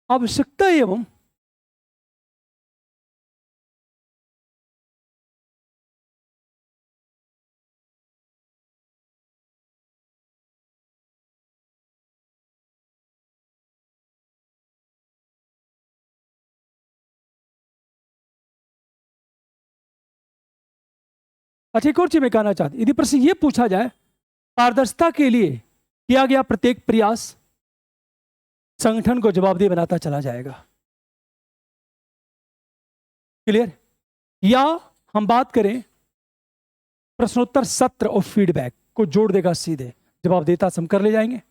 आवश्यकता एवं अच्छा, एक और चीज मैं कहना चाहती, यदि प्रश्न ये पूछा जाए पारदर्शिता के लिए किया गया प्रत्येक प्रयास संगठन को जवाबदेह बनाता चला जाएगा। क्लियर? या हम बात करें प्रश्नोत्तर सत्र और फीडबैक को जोड़ देगा, सीधे जवाबदेहिता से हम कर ले जाएंगे,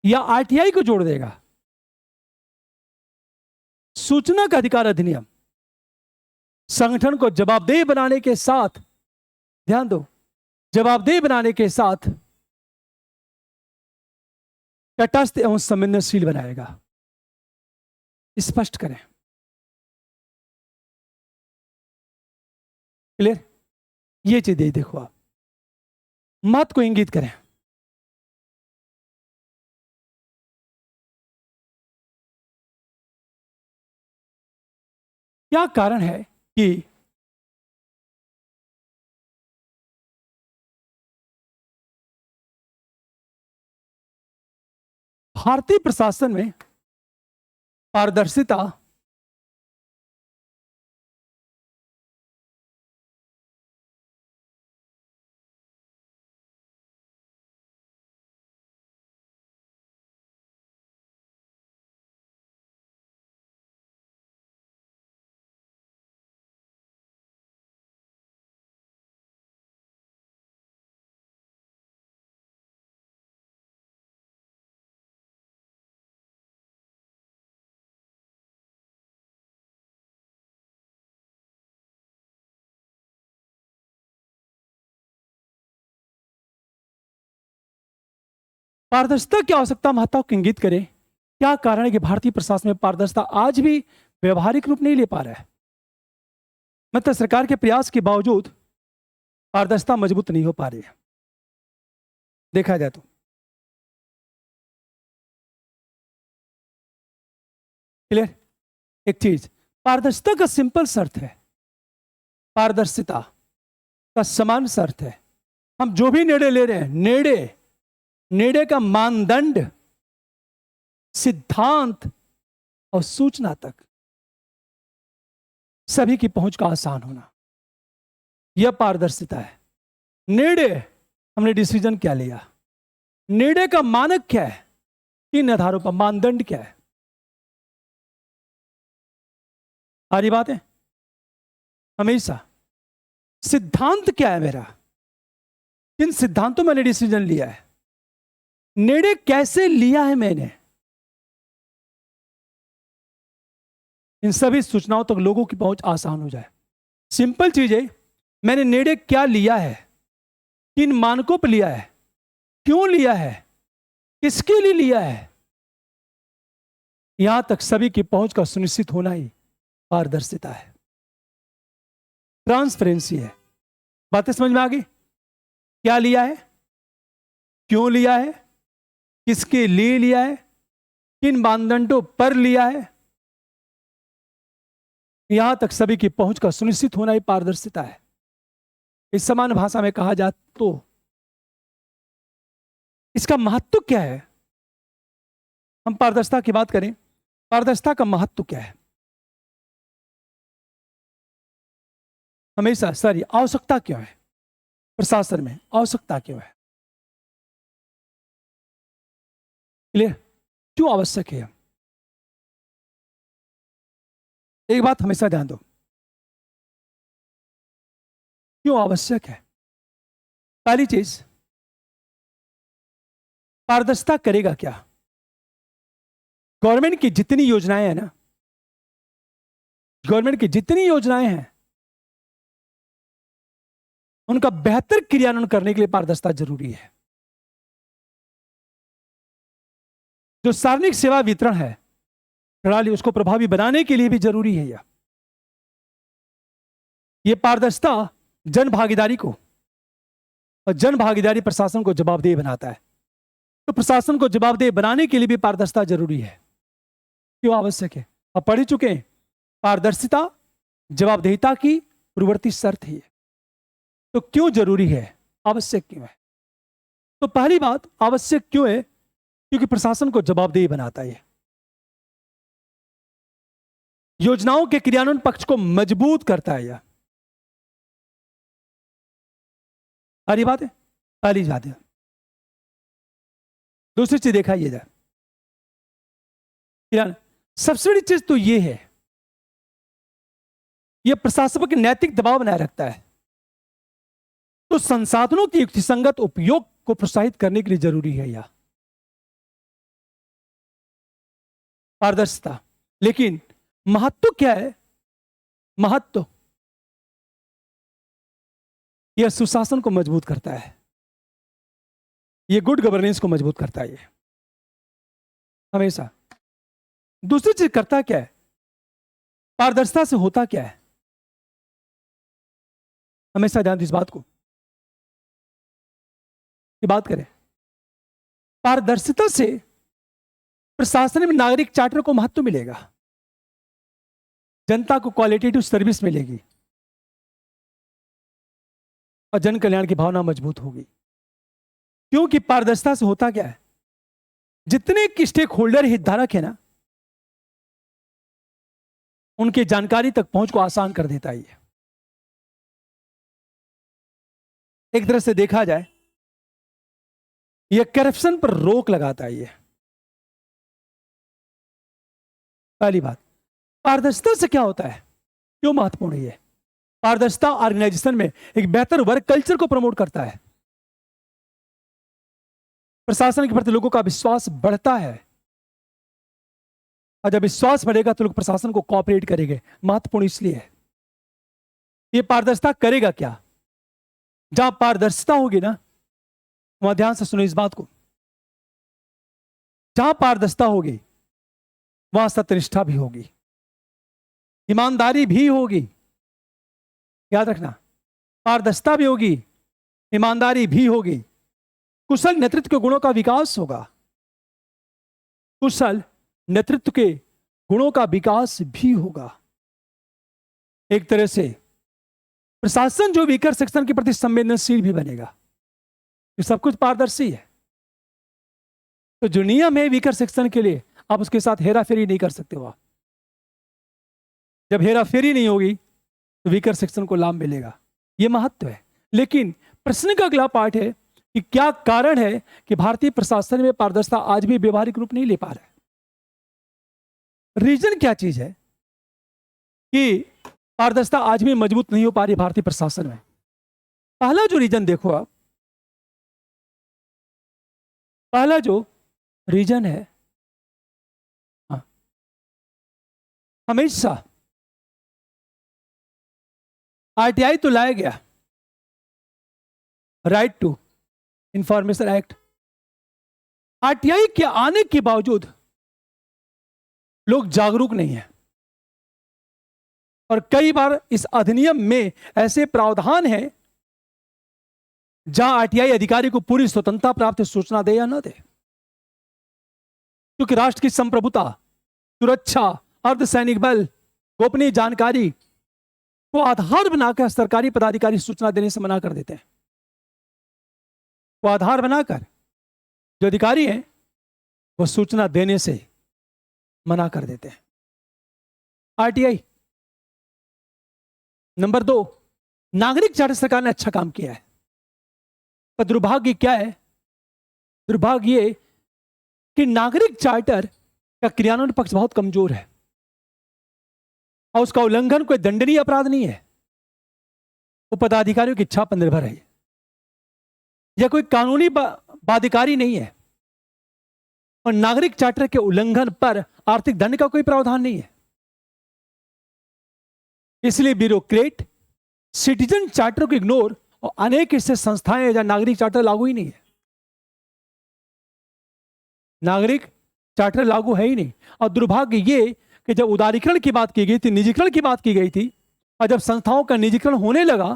या आरटीआई को जोड़ देगा। सूचना का अधिकार अधिनियम संगठन को जवाबदेह बनाने के साथ, ध्यान दो, जवाबदेह बनाने के साथ तटस्थ एवं संवेदनशील बनाएगा। स्पष्ट करें। क्लियर? ये चीज देखो, आप मत को इंगित करें। क्या कारण है कि भारतीय प्रशासन में पारदर्शिता पारदर्शिता की आवश्यकता महत्व को इंगित करे। क्या कारण है कि भारतीय प्रशासन में पारदर्शिता आज भी व्यवहारिक रूप नहीं ले पा रहा है? मतलब सरकार के प्रयास के बावजूद पारदर्शिता मजबूत नहीं हो पा रही है, देखा जाए तो। क्लियर? एक चीज, पारदर्शिता का सिंपल शर्त है, पारदर्शिता का समान शर्त है, हम जो भी निर्णय ले रहे हैं, निर्णय का मानदंड, सिद्धांत और सूचना तक सभी की पहुंच का आसान होना, यह पारदर्शिता है। निर्णय, हमने डिसीजन क्या लिया, निर्णय का मानक क्या है, किन आधारों पर, मानदंड क्या है, सारी बात है। हमेशा सिद्धांत क्या है मेरा, किन सिद्धांतों मैंने डिसीजन लिया है, निर्णय कैसे लिया है मैंने, इन सभी सूचनाओं तक लोगों की पहुंच आसान हो जाए। सिंपल चीज है, मैंने निर्णय क्या लिया है, किन मानकों पर लिया है, क्यों लिया है, किसके लिए लिया है, यहां तक सभी की पहुंच का सुनिश्चित होना ही पारदर्शिता है, ट्रांसपेरेंसी है। बातें समझ में आ गई? क्या लिया है, क्यों लिया है, किसके लिए लिया है, किन मानदंडों पर लिया है, यहां तक सभी की पहुंच का सुनिश्चित होना ही पारदर्शिता है। इस समान भाषा में कहा जाए तो इसका महत्व क्या है? हम पारदर्शिता की बात करें, पारदर्शिता का महत्व क्या है? हमेशा सर, आवश्यकता क्यों है प्रशासन में, आवश्यकता क्यों है? क्लियर? क्यों आवश्यक है? एक बात हमेशा ध्यान दो, क्यों आवश्यक है? पहली चीज, पारदर्शिता करेगा क्या? गवर्नमेंट की जितनी योजनाएं हैं ना, गवर्नमेंट की जितनी योजनाएं हैं, उनका बेहतर क्रियान्वयन करने के लिए पारदर्शिता जरूरी है। जो सार्वजनिक सेवा वितरण है प्रणाली, उसको प्रभावी बनाने के लिए भी जरूरी है यह पारदर्शिता जन भागीदारी को, और जन भागीदारी प्रशासन को जवाबदेह बनाता है। तो प्रशासन को जवाबदेह बनाने के लिए भी पारदर्शिता जरूरी है। क्यों आवश्यक है? अब पढ़ ही चुके हैं, पारदर्शिता जवाबदेहिता की पूर्ववर्ती शर्त है। तो क्यों जरूरी है, आवश्यक क्यों है? तो पहली बात, आवश्यक क्यों है? क्योंकि प्रशासन को जवाबदेही बनाता है, योजनाओं के क्रियान्वयन पक्ष को मजबूत करता है। यह पहली बात है, पहली बात है। दूसरी चीज देखा ये जाए, सबसे बड़ी चीज तो ये है, यह प्रशासन पर नैतिक दबाव बनाए रखता है। तो संसाधनों के युक्तिसंगत उपयोग को प्रोत्साहित करने के लिए जरूरी है यह पारदर्शिता। लेकिन महत्व क्या है? महत्व यह सुशासन को मजबूत करता है, यह गुड गवर्नेंस को मजबूत करता है यह हमेशा। दूसरी चीज करता क्या है? पारदर्शिता से होता क्या है? हमेशा ध्यान इस बात को, ये बात करें, पारदर्शिता से प्रशासन में नागरिक चार्टर को महत्व मिलेगा, जनता को क्वालिटेटिव सर्विस मिलेगी और जन कल्याण की भावना मजबूत होगी। क्योंकि पारदर्शिता से होता क्या है, जितने स्टेक होल्डर हितधारक है ना, उनकी जानकारी तक पहुंच को आसान कर देता है। एक तरह से देखा जाए, यह करप्शन पर रोक लगाता है। यह पहली बात। पारदर्शिता से क्या होता है, क्यों महत्वपूर्ण है? पारदर्शिता ऑर्गेनाइजेशन में एक बेहतर वर्क कल्चर को प्रमोट करता है, प्रशासन के प्रति लोगों का विश्वास बढ़ता है, और जब विश्वास बढ़ेगा तो लोग प्रशासन को कोऑपरेट करेंगे। महत्वपूर्ण इसलिए है। ये पारदर्शिता करेगा क्या? जहां पारदर्शिता होगी ना, वहां ध्यान से सुनो इस बात को, जहां पारदर्शिता होगी वहां सत्यनिष्ठा भी होगी, ईमानदारी भी होगी। याद रखना, पारदर्शिता भी होगी, ईमानदारी भी होगी, कुशल नेतृत्व के गुणों का विकास होगा, कुशल नेतृत्व के गुणों का विकास भी होगा। एक तरह से प्रशासन जो वीकर सेक्शन के प्रति संवेदनशील भी बनेगा। ये सब कुछ पारदर्शी है। तो जो नियम है वीकर सेक्शन के लिए, आप उसके साथ हेराफेरी नहीं कर सकते हो। जब हेराफेरी नहीं होगी तो वीकर सेक्शन को लाभ मिलेगा। यह महत्व है। लेकिन प्रश्न का अगला पार्ट है कि क्या कारण है कि भारतीय प्रशासन में पारदर्शिता आज भी व्यवहारिक रूप नहीं ले पा रहा है? रीजन क्या चीज है कि पारदर्शिता आज भी मजबूत नहीं हो पा रही भारतीय प्रशासन में? पहला जो रीजन देखो आप, पहला जो रीजन है, हमेशा आरटीआई तो लाया गया, right to information act. RTI के आने के बावजूद लोग जागरूक नहीं है, और कई बार इस अधिनियम में ऐसे प्रावधान हैं जहां आरटीआई अधिकारी को पूरी स्वतंत्रता प्राप्त सूचना दे या न दे, क्योंकि राष्ट्र की संप्रभुता, सुरक्षा, अर्धसैनिक बल, गोपनीय जानकारी को आधार बनाकर सरकारी पदाधिकारी सूचना देने से मना कर देते हैं। वो आधार बनाकर जो अधिकारी हैं वो सूचना देने से मना कर देते हैं। आरटीआई। नंबर 2, नागरिक चार्टर सरकार ने अच्छा काम किया है, पर दुर्भाग्य क्या है? दुर्भाग्य ये कि नागरिक चार्टर का क्रियान्वयन पक्ष बहुत कमजोर है, और उसका उल्लंघन कोई दंडनीय अपराध नहीं है, वो पदाधिकारियों की इच्छा पर निर्भर है, यह कोई कानूनी बाध्यकारी नहीं है, और नागरिक चार्टर के उल्लंघन पर आर्थिक दंड का कोई प्रावधान नहीं है। इसलिए ब्यूरोक्रेट सिटीजन चार्टर को इग्नोर, और अनेक ऐसे संस्थाएं हैं जहां नागरिक चार्टर लागू ही नहीं है। नागरिक चार्टर लागू है ही नहीं। और दुर्भाग्य ये कि जब उदारीकरण की बात की गई थी, निजीकरण की बात की गई थी, और जब संस्थाओं का निजीकरण होने लगा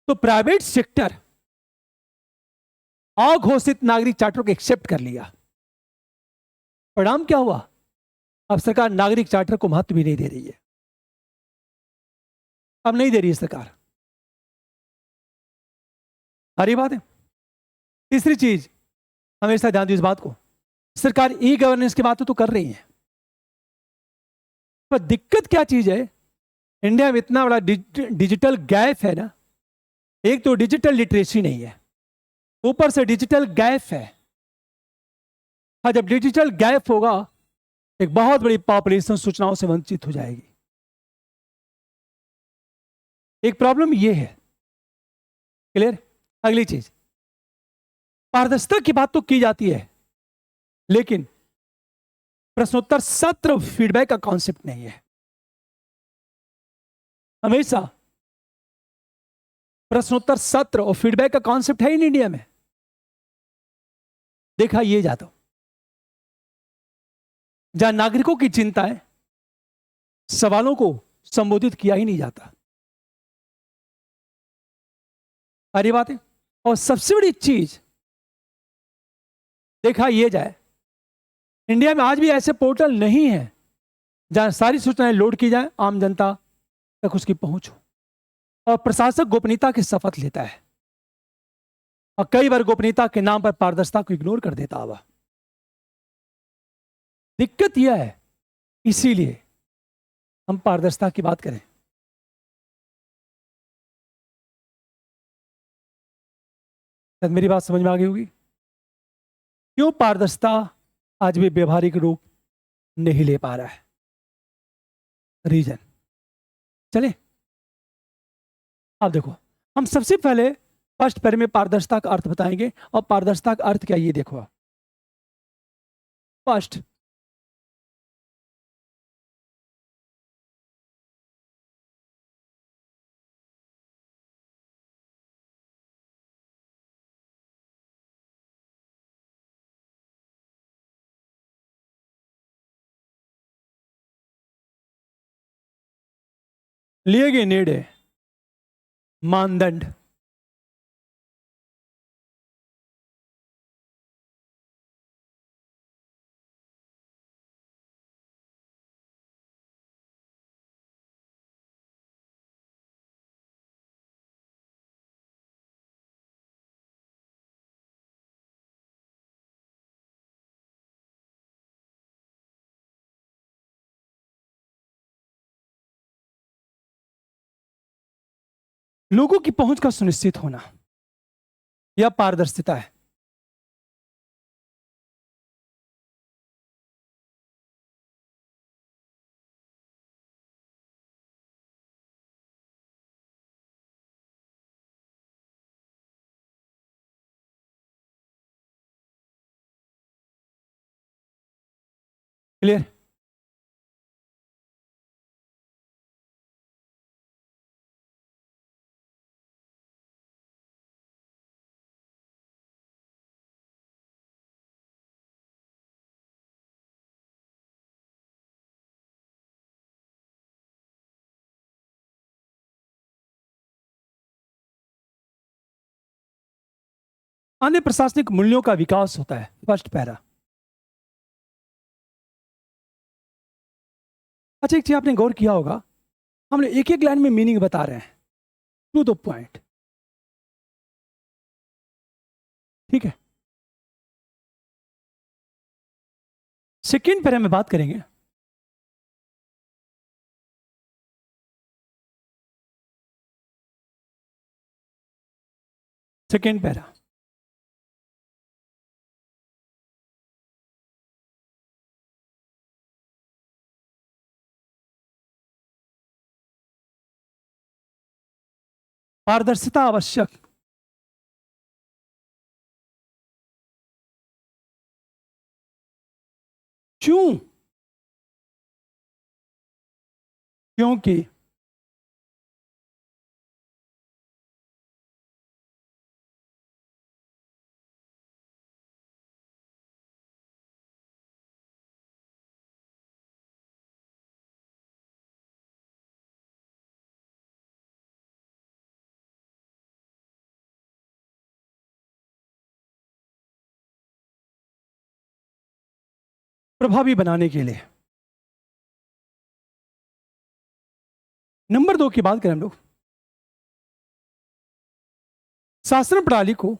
तो प्राइवेट सेक्टर अघोषित नागरिक चार्टर को एक्सेप्ट कर लिया। परिणाम क्या हुआ? अब सरकार नागरिक चार्टर को महत्व भी नहीं दे रही है, अब नहीं दे रही है सरकार। सारी बात है। तीसरी चीज, हमेशा ध्यान दो इस बात को, सरकार ई गवर्नेंस की बात तो कर रही है, पर दिक्कत क्या चीज है, इंडिया में इतना बड़ा डिजिटल गैप है ना। एक तो डिजिटल लिटरेसी नहीं है, ऊपर से डिजिटल गैप है। हाँ, जब डिजिटल गैप होगा, एक बहुत बड़ी पॉपुलेशन सूचनाओं से वंचित हो जाएगी। एक प्रॉब्लम ये है। क्लियर। अगली चीज, पारदर्शिता की बात तो की जाती है, लेकिन प्रश्नोत्तर सत्र फीडबैक का कॉन्सेप्ट नहीं है। हमेशा प्रश्नोत्तर सत्र और फीडबैक का कॉन्सेप्ट है ही नहीं इंडिया में। देखा ये जाता हूं, जहां नागरिकों की चिंता है, सवालों को संबोधित किया ही नहीं जाता। सारी बात है। और सबसे बड़ी चीज देखा यह जाए, इंडिया में आज भी ऐसे पोर्टल नहीं है जहां सारी सूचनाएं लोड की जाए, आम जनता तक उसकी पहुंच हो, और प्रशासक गोपनीयता की शपथ लेता है और कई बार गोपनीयता के नाम पर पारदर्शिता को इग्नोर कर देता हुआ। दिक्कत यह है, इसीलिए हम पारदर्शिता की बात करें। शायद मेरी बात समझ में आ गई होगी, क्यों पारदर्शिता आज भी व्यवहारिक रूप नहीं ले पा रहा है। रीजन चले, आप देखो, हम सबसे पहले फर्स्ट पैरे में पारदर्शिता का अर्थ बताएंगे, और पारदर्शिता का अर्थ क्या ये देखो। फर्स्ट, लिए गए निर्णय, मानदंड, लोगों की पहुंच का सुनिश्चित होना, यह पारदर्शिता है। क्लियर। अन्य प्रशासनिक मूल्यों का विकास होता है, फर्स्ट पैरा। अच्छा, एक चीज आपने गौर किया होगा, हम लोग एक एक लाइन में मीनिंग बता रहे हैं, टू द पॉइंट। ठीक है। सेकेंड पैरा में बात करेंगे, सेकेंड पैरा, पारदर्शिता आवश्यक, क्यों? क्योंकि प्रभावी बनाने के लिए। नंबर 2 की बात करें हम लोग, शासन प्रणाली को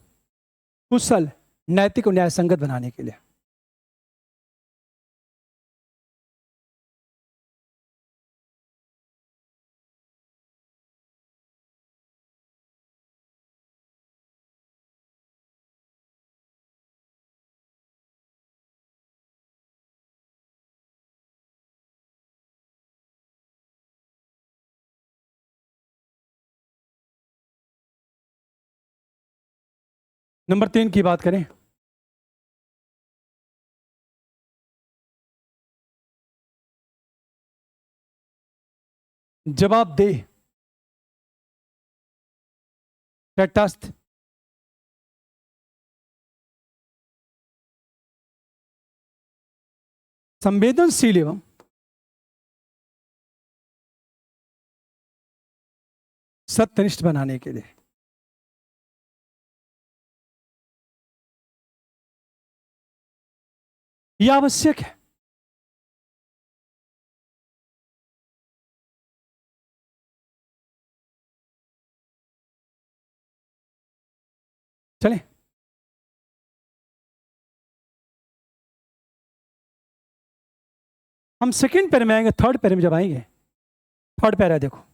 कुशल, नैतिक और न्याय संगत बनाने के लिए। नंबर 3 की बात करें, जवाबदेह, तटस्थ, संवेदनशील एवं सत्यनिष्ठ बनाने के लिए। यह आवश्यक है। चलें, हम सेकंड पैर में आएंगे, थर्ड पैर में जब आएंगे, थर्ड पैर है देखो,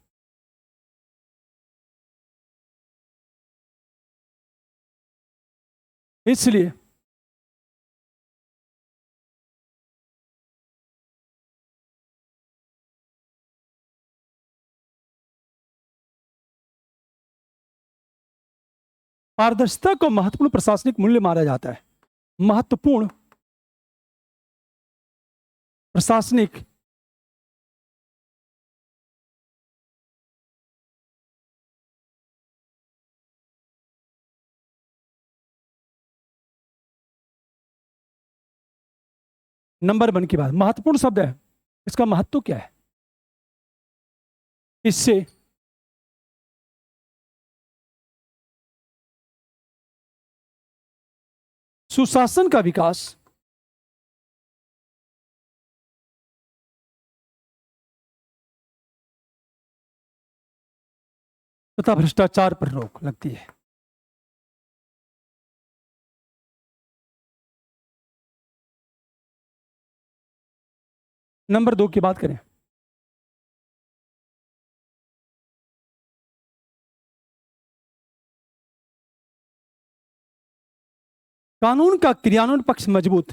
इसलिए पारदर्शिता को महत्वपूर्ण प्रशासनिक मूल्य माना जाता है। महत्वपूर्ण प्रशासनिक नंबर 1 की बात, महत्वपूर्ण शब्द है, इसका महत्व क्या है? इससे सुशासन का विकास, तथा भ्रष्टाचार पर रोक लगती है। नंबर 2 की बात करें, कानून का क्रियान्वयन पक्ष मजबूत,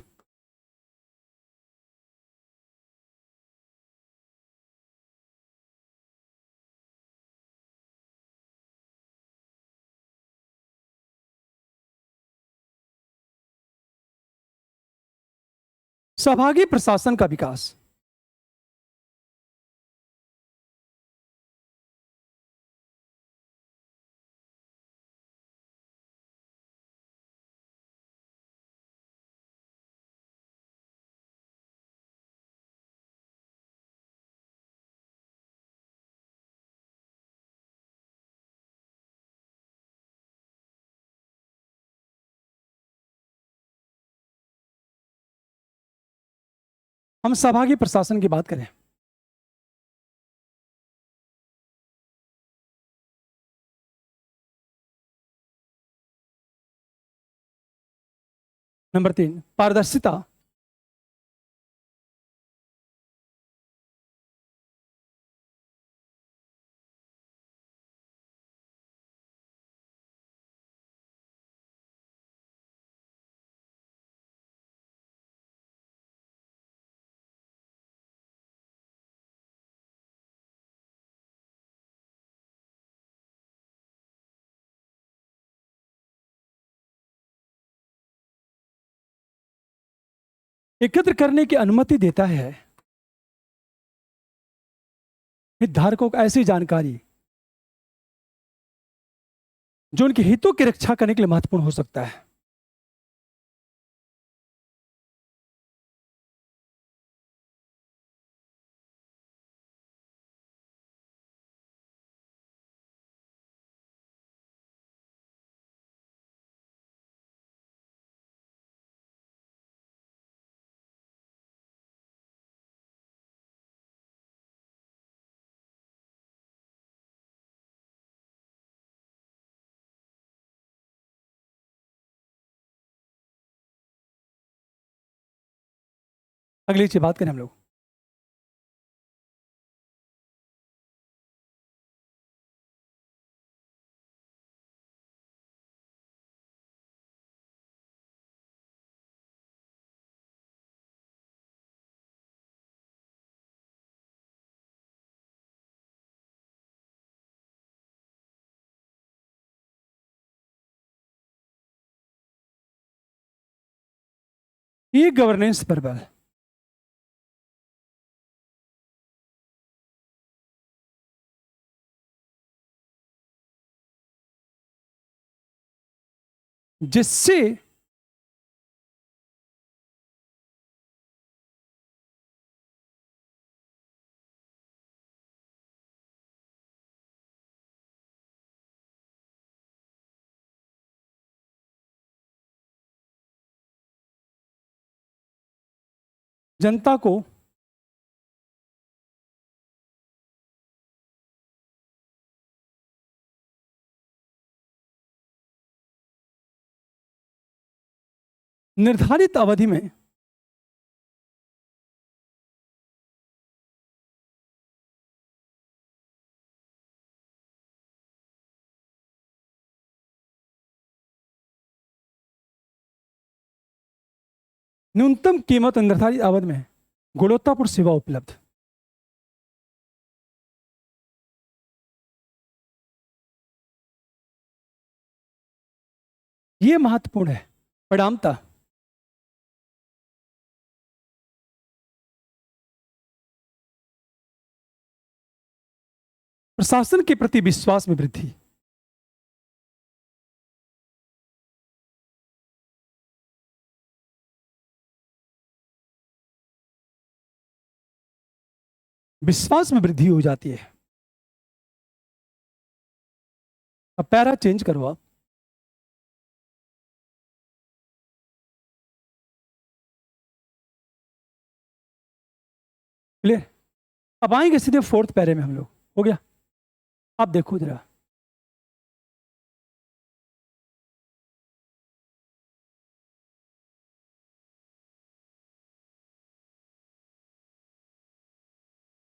सहभागी प्रशासन का विकास, हम सहभागी प्रशासन की बात करें, नंबर 3 पारदर्शिता, एकत्र करने की अनुमति देता है हितधारकों को ऐसी जानकारी जो उनके हितों की रक्षा करने के लिए महत्वपूर्ण हो सकता है। अगली चीज बात करें हम लोग। ई गवर्नेंस पर बल, जिससे जनता को निर्धारित अवधि में न्यूनतम कीमत निर्धारित अवधि में गुणवत्तापूर्ण सेवा उपलब्ध। यह महत्वपूर्ण है। परिणामतः प्रशासन के प्रति विश्वास में वृद्धि, विश्वास में वृद्धि हो जाती है। अब पैरा चेंज करो आप। क्लियर? अब आएंगे सीधे फोर्थ पैरे में हम लोग। हो गया? आप देखो जरा,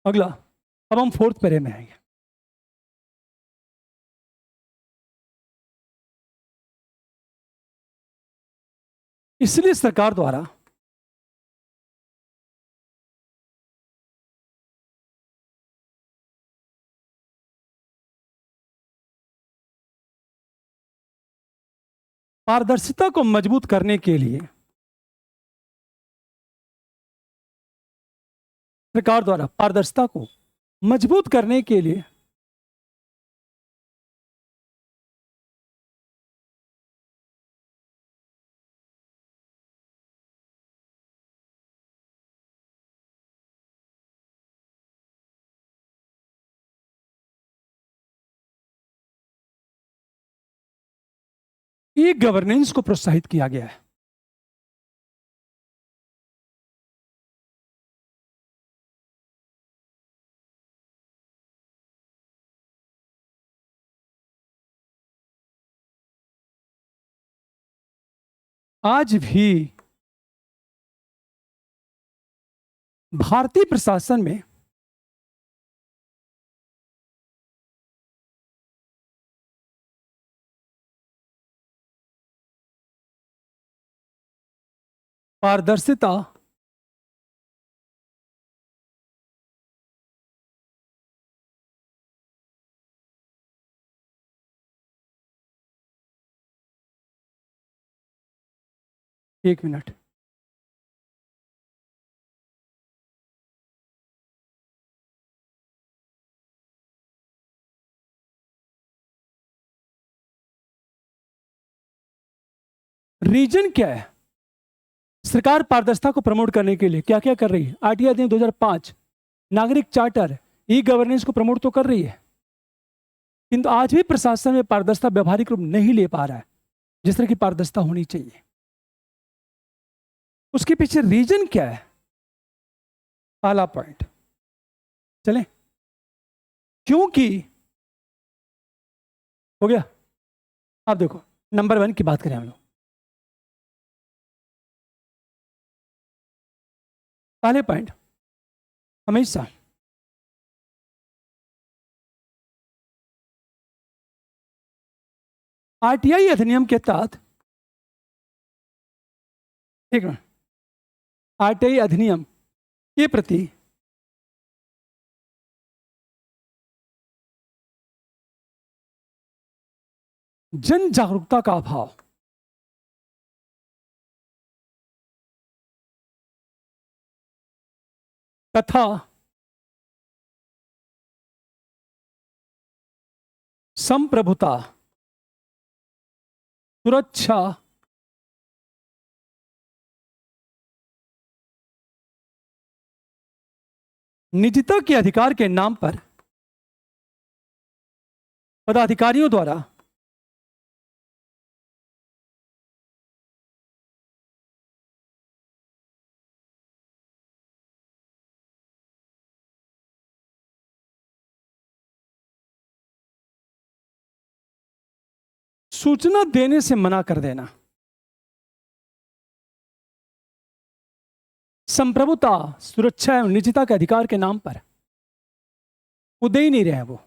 अगला। अब हम फोर्थ पैरे में आएंगे। इसलिए सरकार द्वारा पारदर्शिता को मजबूत करने के लिए सरकार द्वारा पारदर्शिता को मजबूत करने के लिए ई गवर्नेंस को प्रोत्साहित किया गया है। आज भी भारतीय प्रशासन में पारदर्शिता एक मिनट, रीजन क्या है? सरकार पारदर्शिता को प्रमोट करने के लिए क्या क्या कर रही है? आरटीआई अधिनियम 2005, नागरिक चार्टर, ई गवर्नेंस को प्रमोट तो कर रही है, किंतु आज भी प्रशासन में पारदर्शिता व्यवहारिक रूप नहीं ले पा रहा है जिस तरह की पारदर्शिता होनी चाहिए। उसके पीछे रीजन क्या है? पहला पॉइंट चले, क्योंकि हो गया। आप देखो, नंबर 1 की बात करें हम लोग। पहले पॉइंट, हमेशा आरटीआई अधिनियम के तहत, ठीक है, आरटीआई अधिनियम के प्रति जन जागरूकता का अभाव, तथा संप्रभुता, सुरक्षा, निजता के अधिकार के नाम पर पदाधिकारियों द्वारा सूचना देने से मना कर देना, संप्रभुता, सुरक्षा एवं निजता के अधिकार के नाम पर वो दे ही नहीं रहे हैं वो।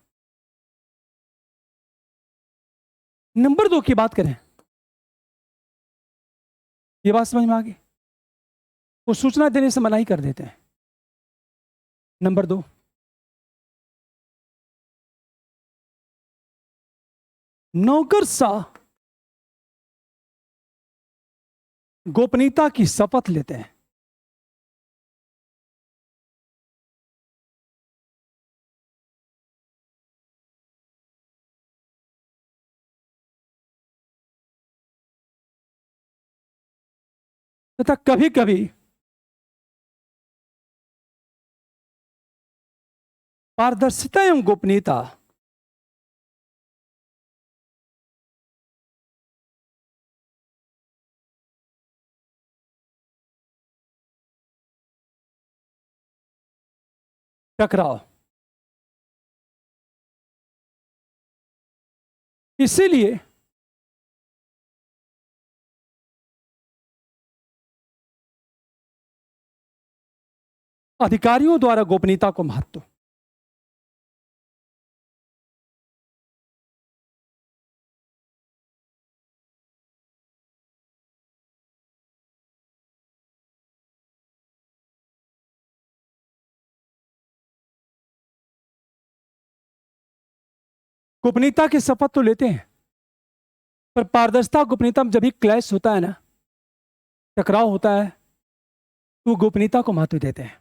नंबर 2 की बात करें, ये बात समझ में आ गई, वो सूचना देने से मना ही कर देते हैं। नंबर 2, नौकरशाह गोपनीयता की शपथ लेते हैं। तथा कभी कभी पारदर्शिता एवं गोपनीयता टकराव, इसीलिए अधिकारियों द्वारा गोपनीयता को महत्व, गोपनीयता की शपथ तो लेते हैं, पर पारदर्शिता गोपनीयता में जब भी क्लैश होता है ना, टकराव होता है, तो गोपनीयता को महत्व देते हैं।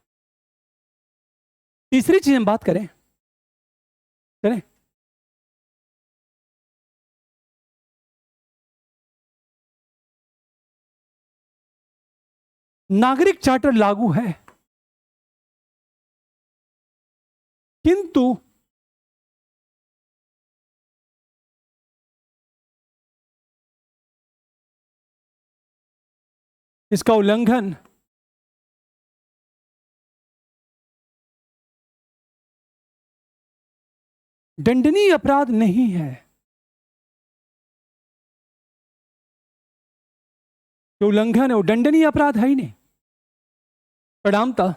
तीसरी चीज हम बात करें, चलें, नागरिक चार्टर लागू है, किंतु इसका उल्लंघन दंडनीय अपराध नहीं है। जो उल्लंघन है वो दंडनीय अपराध है ही नहीं। परिणामतः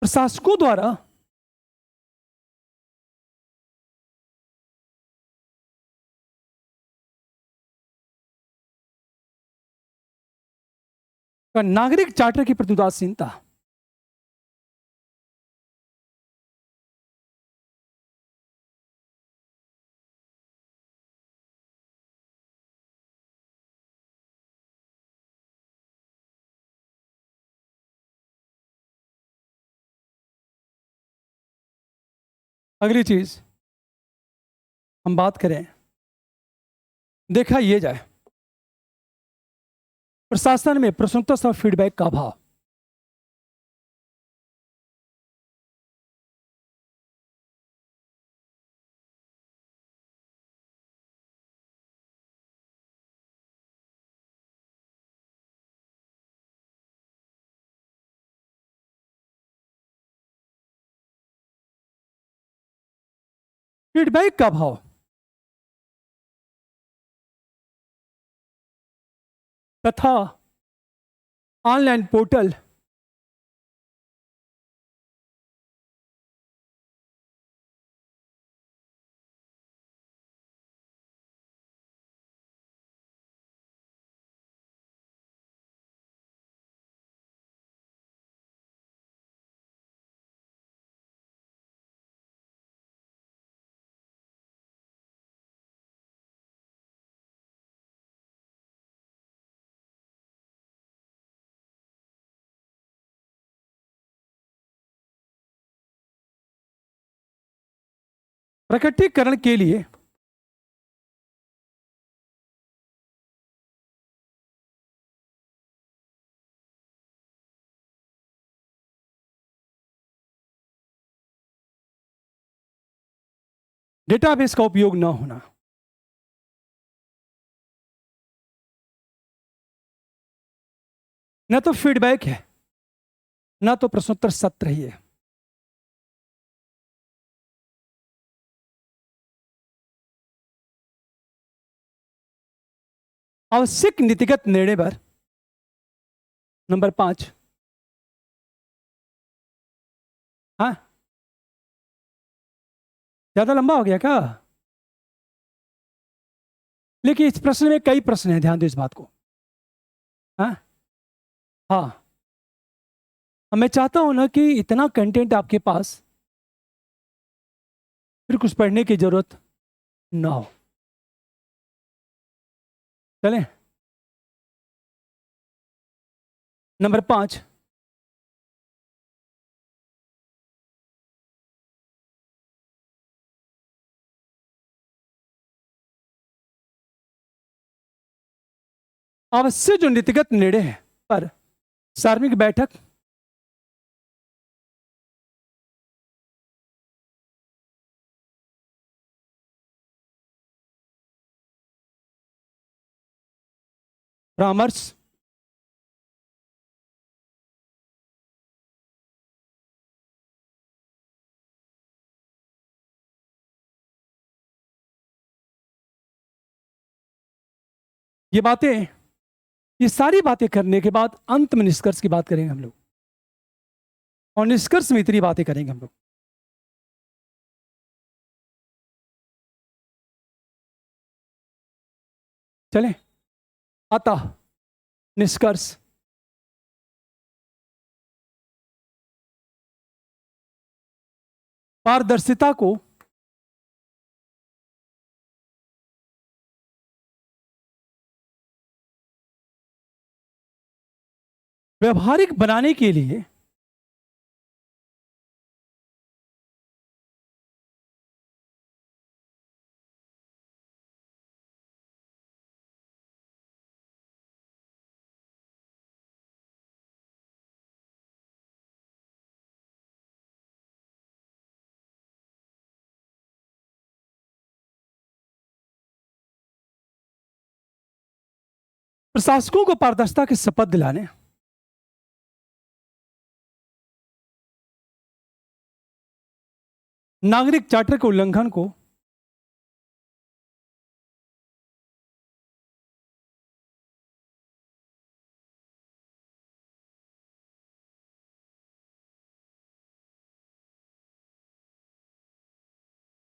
प्रशासकों द्वारा नागरिक चार्टर की प्रति उदासीनता, अगली चीज हम बात करें, देखा ये जाए प्रशासन में प्रशंसा और फीडबैक का अभाव। फीडबैक का अभाव, तथा ऑनलाइन पोर्टल प्रकटीकरण के लिए डेटाबेस का उपयोग न होना। न तो फीडबैक है, न तो प्रश्नोत्तर सत्र ही है। आवश्यक नीतिगत निर्णय पर नंबर 5। हाँ, ज्यादा लंबा हो गया क्या? लेकिन इस प्रश्न में कई प्रश्न हैं, ध्यान दो इस बात को। हाँ हाँ, मैं चाहता हूं ना कि इतना कंटेंट आपके पास फिर कुछ पढ़ने की जरूरत ना हो। चलें, नंबर 5। आवश्यक जो नीतिगत निर्णय है पर सार्वजनिक बैठक परामर्श ये बातें, ये सारी बातें करने के बाद अंत में निष्कर्ष की बात करेंगे हम लोग, और निष्कर्ष में इतनी बातें करेंगे हम लोग। चलें, अतः निष्कर्ष पारदर्शिता को व्यवहारिक बनाने के लिए प्रशासकों को पारदर्शिता की शपथ दिलाने, नागरिक चार्टर के उल्लंघन को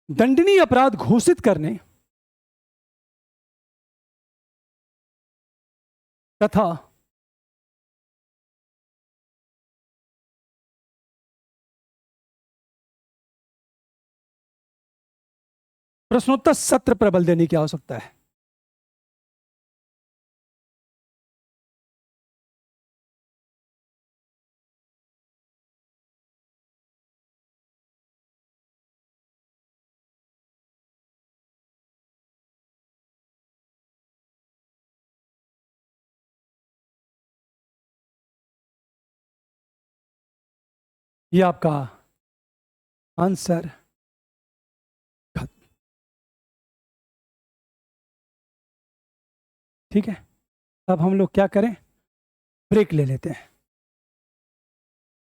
दंडनीय अपराध घोषित करने तथा प्रश्नोत्तर सत्र पर बल देने की आवश्यकता है। ये आपका आंसर। ठीक है, अब हम लोग क्या करें, ब्रेक ले लेते हैं।